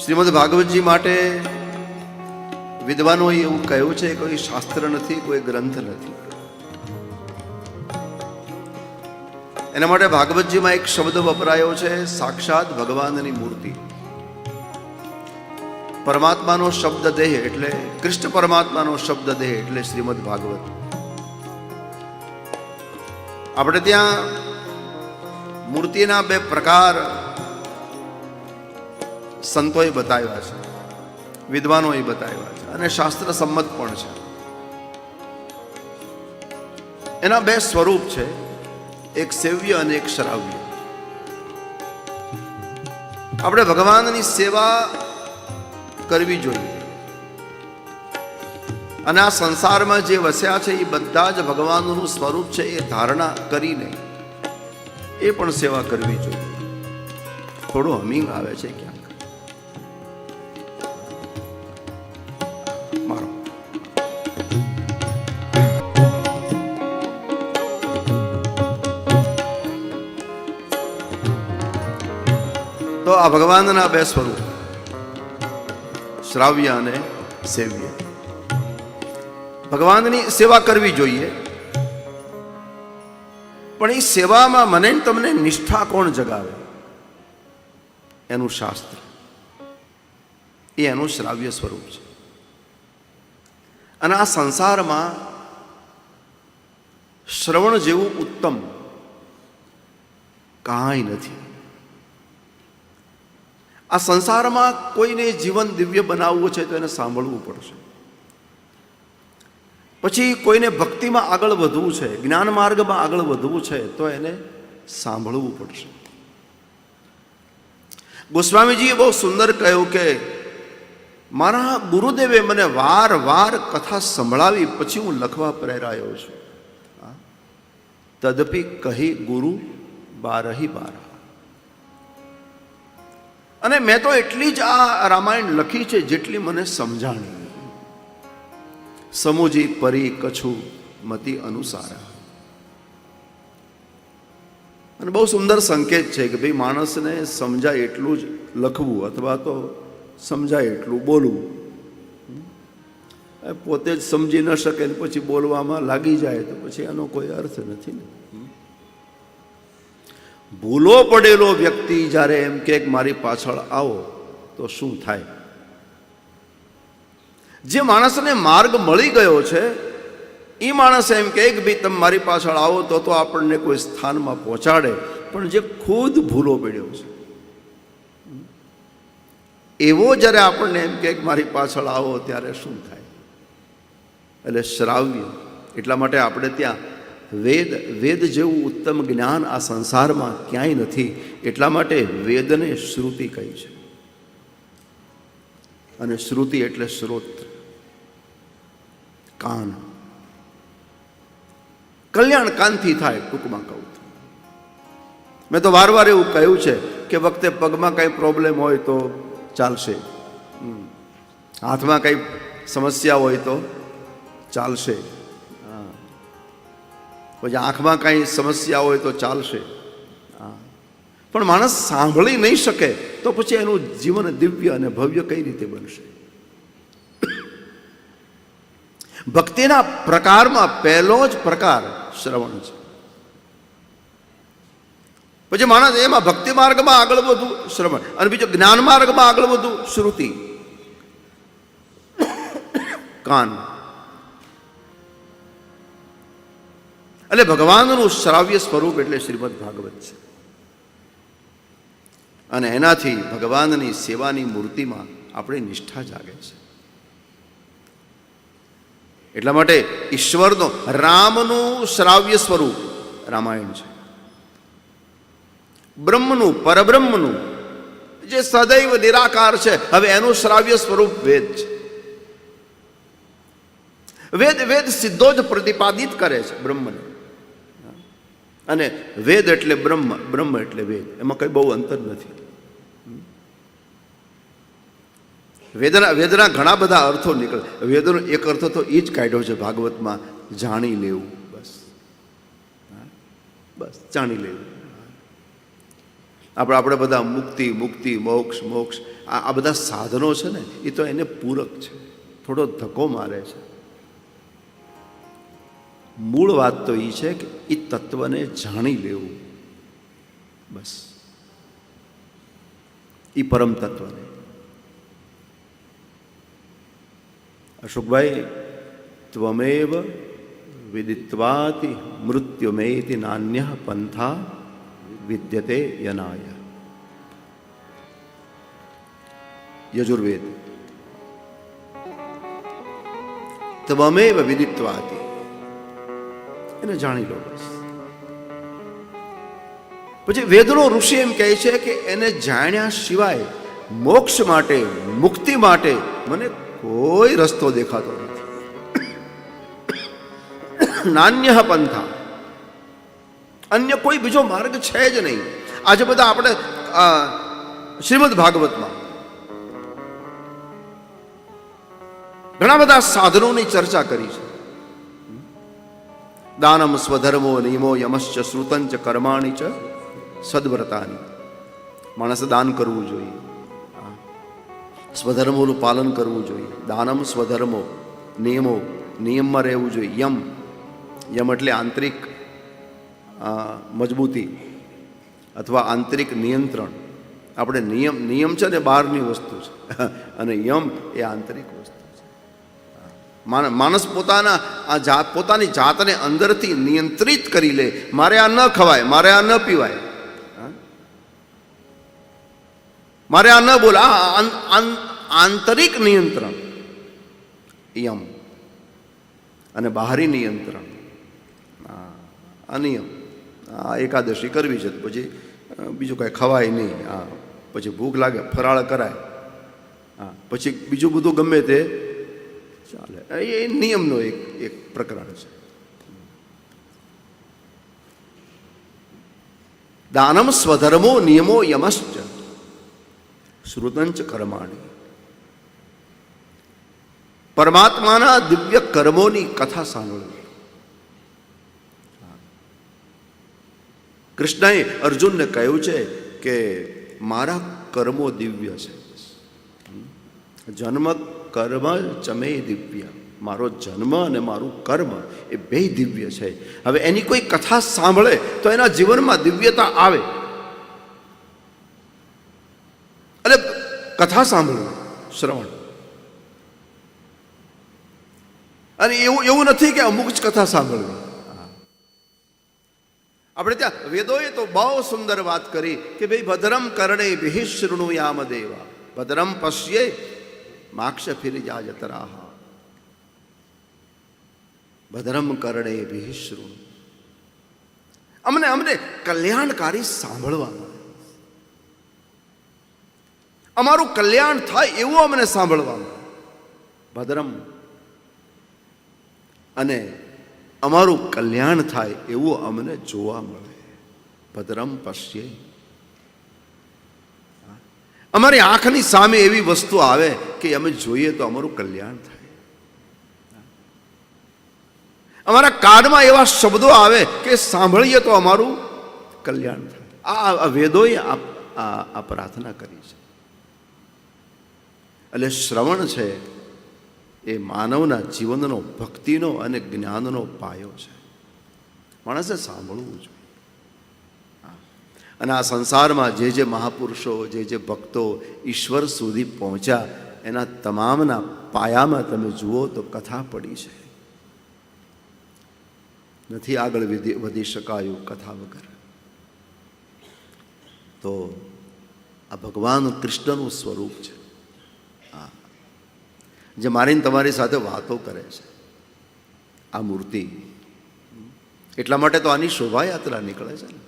શ્રીમદ ભાગવતજી માટે વિદ્વાનોએ એવું કહ્યું છે, કોઈ શાસ્ત્ર નથી, કોઈ ગ્રંથ નથી. એના માટે ભાગવતજીમાં એક શબ્દ વપરાયો છે, સાક્ષાત ભગવાનની મૂર્તિ. પરમાત્માનો શબ્દ દેહ એટલે કૃષ્ણ પરમાત્માનો શબ્દ દેહ એટલે શ્રીમદ ભાગવત. આપણે ત્યાં મૂર્તિના બે પ્રકાર સંતોએ બતાવ્યા છે, વિદ્વાનોએ બતાવ્યા છે અને શાસ્ત્ર સંમત પણ છે. એના બે સ્વરૂપ છે, એક સેવ્ય અને એક શ્રાવ્ય. આપણે ભગવાનની સેવા કરવી જોઈએ અને આ સંસારમાં જે વસ્યા છે એ બધા જ ભગવાનનું સ્વરૂપ છે એ ધારણા કરીને એ પણ સેવા કરવી જોઈએ. થોડું હમિંગ આવે છે ક્યાંક મારો. તો આ ભગવાનના બે સ્વરૂપ શ્રાવ્ય અને સેવ્ય. ભગવાનની સેવા કરવી જોઈએ, પણ એ સેવામાં મને તમને નિષ્ઠા કોણ જગાવે? એનું શાસ્ત્ર, એ એનું શ્રાવ્ય સ્વરૂપ છે. અને આ સંસારમાં શ્રવણ જેવું ઉત્તમ કાંઈ નથી. આ સંસારમાં કોઈને જીવન દિવ્ય બનાવવું છે તો એને સાંભળવું પડશે. પછી કોઈને ભક્તિમાં આગળ વધવું છે, જ્ઞાન માર્ગમાં આગળ વધવું છે તો એને સાંભળવું પડશે. ગોસ્વામીજીએ બહુ સુંદર કહ્યું કે મારા ગુરુદેવે મને વાર કથા સંભળાવી, પછી હું લખવા પ્રેરાયો છું. તદપી કહી ગુરુ બારહી બારા. અને મેં તો એટલી જ આ રામાયણ લખી છે જેટલી મને સમજાણી. સમુજી પરી કછુ મતિ અનુસારા. અને બહુ સુંદર સંકેત છે કે ભાઈ માણસને સમજાય એટલું જ લખવું અથવા તો સમજાય એટલું બોલવું. પોતે જ સમજી ન શકે ને પછી બોલવામાં લાગી જાય તો પછી એનો કોઈ અર્થ નથી ને. ભૂલો પડેલો વ્યક્તિ જ્યારે એમ કે મારી પાછળ આવો તો શું થાય? જે માણસને માર્ગ મળી ગયો છે એ માણસ એમ કે ભાઈ તમે મારી પાછળ આવો તો આપણને કોઈ સ્થાનમાં પહોંચાડે. પણ જે ખુદ ભૂલો પડ્યો છે એવો જ્યારે આપણને એમ કે મારી પાછળ આવો ત્યારે શું થાય? એટલે શ્રાવ્ય. એટલા માટે આપણે ત્યાં વેદ જેવું ઉત્તમ જ્ઞાન આ સંસારમાં ક્યાંય નથી. એટલા માટે વેદને શ્રુતિ કહી છે. અને શ્રુતિ એટલે શ્રોત, કાન. કલ્યાણ કાનથી થાય, ટૂંકમાં કહું તો. મેં તો વાર એવું કહ્યું છે કે વખતે પગમાં કંઈ પ્રોબ્લેમ હોય તો ચાલશે, હાથમાં કંઈ સમસ્યા હોય તો ચાલશે, પછી આંખમાં કાંઈ સમસ્યા હોય તો ચાલશે. પણ માણસ સાંભળી નહીં શકે તો પછી એનું જીવન દિવ્ય અને ભવ્ય કઈ રીતે બનશે? ભક્તિના પ્રકારમાં પહેલો જ પ્રકાર શ્રવણ છે. પછી માણસ એમાં ભક્તિ માર્ગમાં આગળ વધવું શ્રવણ, અને બીજો જ્ઞાન માર્ગમાં આગળ વધવું શ્રુતિ, કાન. એટલે ભગવાનનું શ્રાવ્ય સ્વરૂપ એટલે શ્રીમદ ભાગવત છે. અને એનાથી ભગવાનની સેવાની મૂર્તિમાં આપણી નિષ્ઠા જાગે છે. એટલા માટે ઈશ્વરનો, રામનું શ્રાવ્ય સ્વરૂપ રામાયણ છે. બ્રહ્મનું, પરબ્રહ્મનું જે સદૈવ નિરાકાર છે, હવે એનું શ્રાવ્ય સ્વરૂપ વેદ છે. વેદ સીધો જ પ્રતિપાદિત કરે છે બ્રહ્મને. અને વેદ એટલે બ્રહ્મ, બ્રહ્મ એટલે વેદ, એમાં કંઈ બહુ અંતર નથી. વેદના ઘણા બધા અર્થો નીકળે. વેદનો એક અર્થ તો એ જ કાઢ્યો છે ભાગવતમાં, જાણી લેવું. બસ જાણી લેવું. આપણે બધા મુક્તિ મુક્તિ મોક્ષ મોક્ષ આ બધા સાધનો છે ને, એ તો એને પૂરક છે, થોડો ધક્કો મારે છે. મૂળ વાત તો એ છે કે એ તત્વને જાણી લેવું, બસ. એ પરમ તત્વને. અશોકભાઈ, ત્વમેવ વિદિત્વાતિ મૃત્યુમેતિ નાન્યઃ પંથા વિદ્યતે યનાય. યજુર્વેદ. ત્વમેવ વિદિત્વાતિ, એને જાણી લો બસ. પછી વેદનો ઋષિ એમ કહે છે કે એને જાણ્યા સિવાય મોક્ષ માટે, મુક્તિ માટે મને કોઈ રસ્તો દેખાતો નથી. નાન્યઃ પંથા, અન્ય કોઈ બીજો માર્ગ છે જ નહીં. આજે બધા આપણે શ્રીમદ ભાગવતમાં ઘણા બધા સાધનોની ચર્ચા કરી છે. દાનમ સ્વધર્મો નિયમો યમશ્ચ શ્રુતંચ કર્માણી ચ સદ્વ્રતાની. માણસે દાન કરવું જોઈએ, સ્વધર્મોનું પાલન કરવું જોઈએ. દાનમ સ્વધર્મો, નિયમો, નિયમમાં રહેવું જોઈએ. યમ, યમ એટલે આંતરિક મજબૂતી અથવા આંતરિક નિયંત્રણ. આપણે નિયમ છે ને બહારની વસ્તુ છે, અને યમ એ આંતરિક વસ્તુ છે. માણસ પોતાની જાતને અંદરથી નિયંત્રિત કરી લે. મારે આ ન ખવાય, મારે આ ન પીવાય, મારે આ ન બોલ. આંતરિક નિયંત્રણ યમ, અને બહારી નિયંત્રણ અનિયમ. એકાદશી કરવી છે પછી બીજું કાંઈ ખવાય નહીં. પછી ભૂખ લાગે ફરાળ કરાય, પછી બીજું બધું ગમે તે ચાલે. એ નિયમનો એક પ્રકરણ છે. દાનમ સ્વધર્મો નિયમો યમશ્ચ શ્રુતંચ કર્માણી. પરમાત્માના દિવ્ય કર્મોની કથા સાંભળવી. કૃષ્ણએ અર્જુનને કહ્યું છે કે મારા કર્મો દિવ્ય છે. જન્મ કર્મ ચમે દિવ્ય. મારો જન્મ અને મારું કર્મ એ બે દિવ્ય છે. હવે એની કોઈ કથા સાંભળે તો એના જીવનમાં દિવ્યતા આવે. એટલે કથા સાંભળવું, શ્રવણ. અને એવું નથી કે અમુક જ કથા સાંભળવી. આપણે ત્યાં વેદોએ તો બહુ સુંદર વાત કરી કે ભાઈ ભદ્રમ કર્ણે વિહિશૃણુયામ દેવા ભદ્રમ પશ્યે માક્ષ ફિરી જાજતરાહ. ભદ્રમ કર્ણે વિહિશૃણુ. અમને કલ્યાણકારી સાંભળવાનું, અમારું કલ્યાણ થાય એવું અમને સાંભળવાનું. ભદ્રમ, અને અમારું કલ્યાણ થાય એવું અમને જોવા મળે. ભદ્રમ પશ્યે. અમારી આંખની સામે એવી વસ્તુ આવે કે અમે જોઈએ તો અમારું કલ્યાણ થાય. અમારા કાનમાં એવા શબ્દો આવે કે સાંભળીએ તો અમારું કલ્યાણ થાય. આ વેદોએ આ પ્રાર્થના કરી છે. એટલે શ્રવણ છે એ માનવના જીવનનો, ભક્તિનો અને જ્ઞાનનો પાયો છે. માણસે સાંભળવું જોઈએ. અને આ સંસારમાં જે મહાપુરુષો, જે ભક્તો ઈશ્વર સુધી પહોંચ્યા, એના તમામના પાયામાં તમે જુઓ તો કથા પડી છે. નથી આગળ વધી શકાયું કથા વગર. તો આ ભગવાન કૃષ્ણનું સ્વરૂપ છે, જે મારીને તમારી સાથે વાતો કરે છે. આ મૂર્તિ. એટલા માટે તો આની શોભાયાત્રા નીકળે છે ને.